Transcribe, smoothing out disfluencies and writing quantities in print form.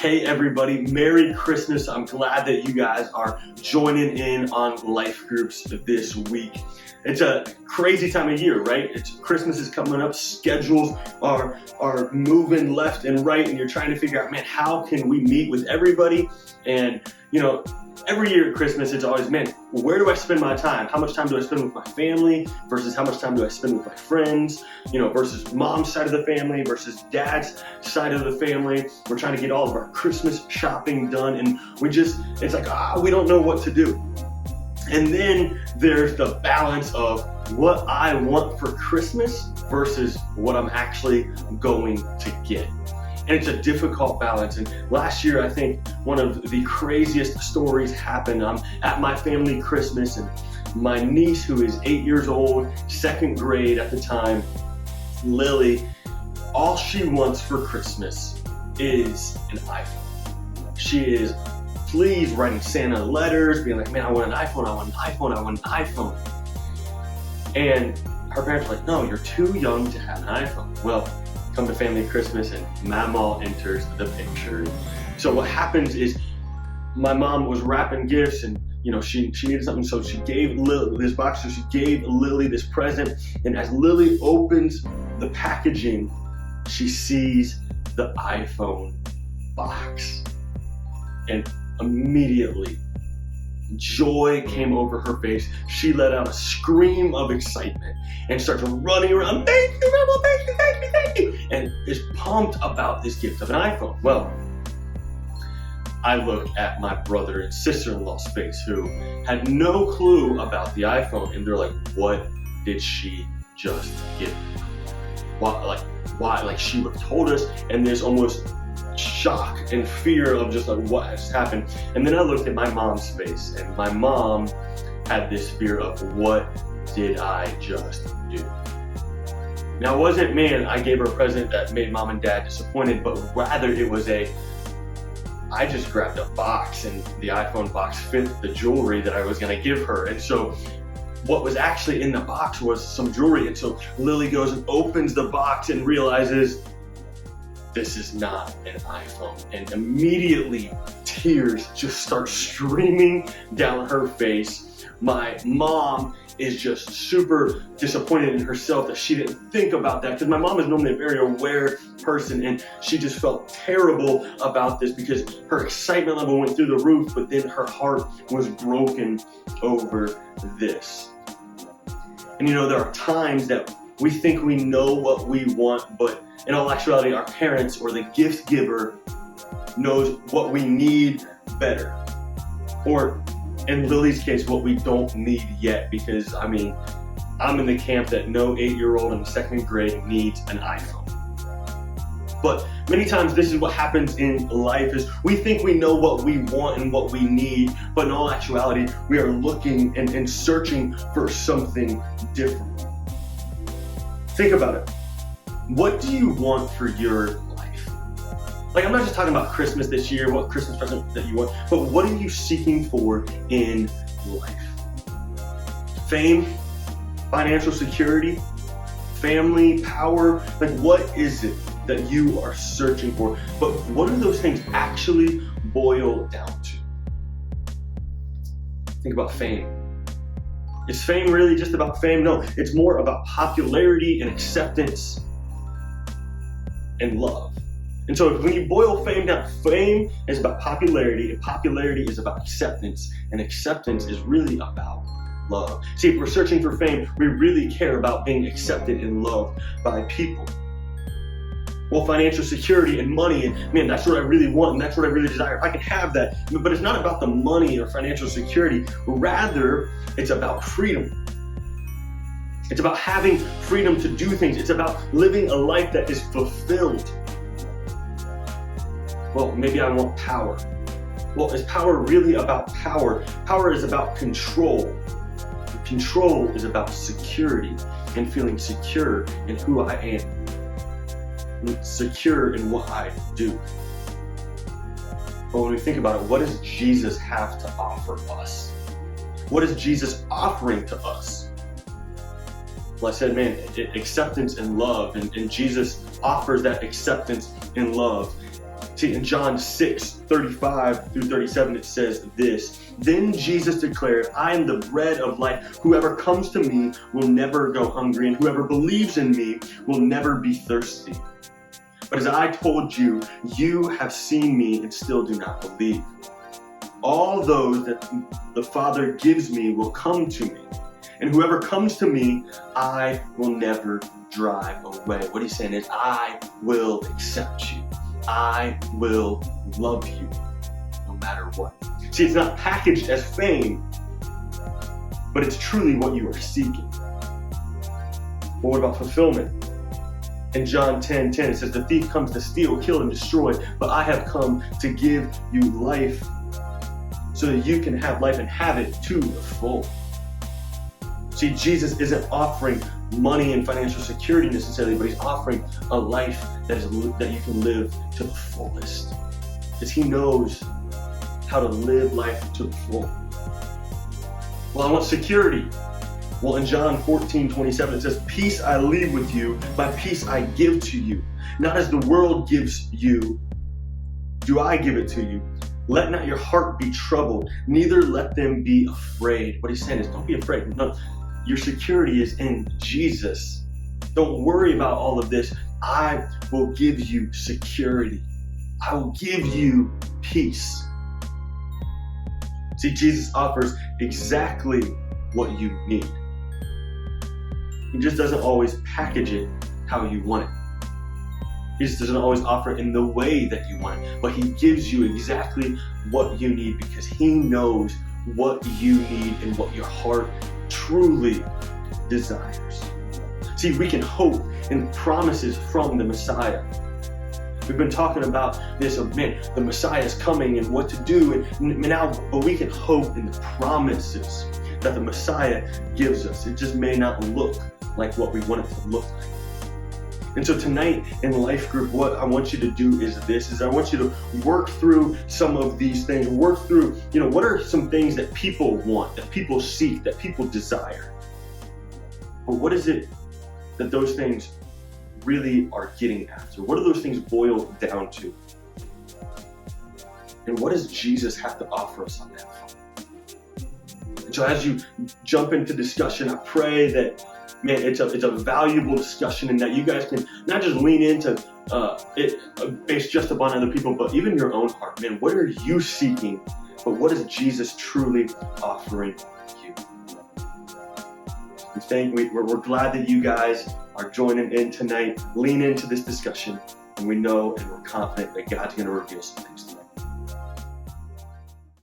Hey everybody, Merry Christmas. I'm glad that you guys are joining in on life groups this week. It's a crazy time of year, right? Christmas is coming up, schedules are moving left and right, and you're trying to figure out, man, how can we meet with everybody? And every year at Christmas, it's always, man, where do I spend my time? How much time do I spend with my family versus how much time do I spend with my friends? Versus mom's side of the family versus dad's side of the family. We're trying to get all of our Christmas shopping done, and it's like, we don't know what to do. And then there's the balance of what I want for Christmas versus what I'm actually going to get. And it's a difficult balance. And last year, I think one of the craziest stories happened at my family Christmas, and my niece, who is 8 years old, second grade at the time, Lily, all she wants for Christmas is an iPhone. She is please writing Santa letters, being like, man, I want an iPhone, I want an iPhone, I want an iPhone. And her parents were like, no, you're too young to have an iPhone. Well, come to family Christmas and Mamaw enters the picture. So what happens is my mom was wrapping gifts, and she needed something, so she gave Lily this box. So she gave Lily this present, and as Lily opens the packaging, she sees the iPhone box, and immediately joy came over her face. She let out a scream of excitement and starts running around. Thank you, Mama, thank you, thank you, thank you. And is pumped about this gift of an iPhone. Well, I look at my brother and sister-in-law's face, who had no clue about the iPhone, and they're like, what did she just get? Why? Like, she would have told us, and there's almost shock and fear of just like what has happened. And then I looked at my mom's face, and my mom had this fear of, what did I just do? Now, it wasn't, man, I gave her a present that made mom and dad disappointed, but rather it was I just grabbed a box, and the iPhone box fit the jewelry that I was gonna give her. And so what was actually in the box was some jewelry. And so Lily goes and opens the box and realizes this is not an iPhone. And immediately tears just start streaming down her face. My mom is just super disappointed in herself that she didn't think about that, because my mom is normally a very aware person, and she just felt terrible about this because her excitement level went through the roof, but then her heart was broken over this. And there are times that we think we know what we want, but in all actuality, our parents or the gift giver knows what we need better. Or in Lily's case, what we don't need yet, because I'm in the camp that no 8-year-old in second grade needs an iPhone. But many times this is what happens in life, is we think we know what we want and what we need, but in all actuality, we are looking and searching for something different. Think about it. What do you want for your life? Like, I'm not just talking about Christmas this year, what Christmas present that you want, but what are you seeking for in life? Fame, financial security, family, power, like what is it that you are searching for? But what do those things actually boil down to? Think about fame. Is fame really just about fame? No, it's more about popularity and acceptance and love. And so when you boil fame down, fame is about popularity, and popularity is about acceptance, and acceptance is really about love. See, if we're searching for fame, we really care about being accepted and loved by people. Well, financial security and money, and man, that's what I really want, and that's what I really desire. If I can have that, but it's not about the money or financial security. Rather, it's about freedom. It's about having freedom to do things. It's about living a life that is fulfilled. Well, maybe I want power. Well, is power really about power? Power is about control. Control is about security and feeling secure in who I am. Secure in what I do. But when we think about it, what does Jesus have to offer us? What is Jesus offering to us? Well, I said, man, acceptance and love, and Jesus offers that acceptance and love. See, in John 6:35 through 37, it says this: Then Jesus declared, I am the bread of life. Whoever comes to me will never go hungry, and whoever believes in me will never be thirsty. But as I told you, you have seen me and still do not believe. All those that the Father gives me will come to me, and whoever comes to me, I will never drive away. What he's saying is, I will accept you. I will love you no matter what. See, it's not packaged as fame, but it's truly what you are seeking. But what about fulfillment? In John 10:10, it says, the thief comes to steal, kill, and destroy, but I have come to give you life so that you can have life and have it to the full. See, Jesus isn't offering money and financial security necessarily, but he's offering a life that you can live to the fullest. Because he knows how to live life to the full. Well, I want security. Well, in John 14:27, it says, peace I leave with you, my peace I give to you. Not as the world gives you, do I give it to you. Let not your heart be troubled, neither let them be afraid. What he's saying is, don't be afraid. No, your security is in Jesus. Don't worry about all of this. I will give you security. I will give you peace. See, Jesus offers exactly what you need. He just doesn't always package it how you want it. He just doesn't always offer it in the way that you want it, but he gives you exactly what you need because he knows what you need and what your heart truly desires. See, we can hope in promises from the Messiah. We've been talking about this of, man, the Messiah is coming and what to do, and now, but we can hope in the promises that the Messiah gives us. It just may not look like what we want it to look like. And so tonight in Life Group, what I want you to do is I want you to work through some of these things, work through, what are some things that people want, that people seek, that people desire? But what is it that those things really are getting at? So what do those things boil down to? And what does Jesus have to offer us on that front? And so as you jump into discussion, I pray that, man, it's a valuable discussion and that you guys can not just lean into it based just upon other people, but even your own heart. Man, what are you seeking? But what is Jesus truly offering you? We're glad that you guys are joining in tonight. Lean into this discussion, and we know and we're confident that God's going to reveal some things tonight.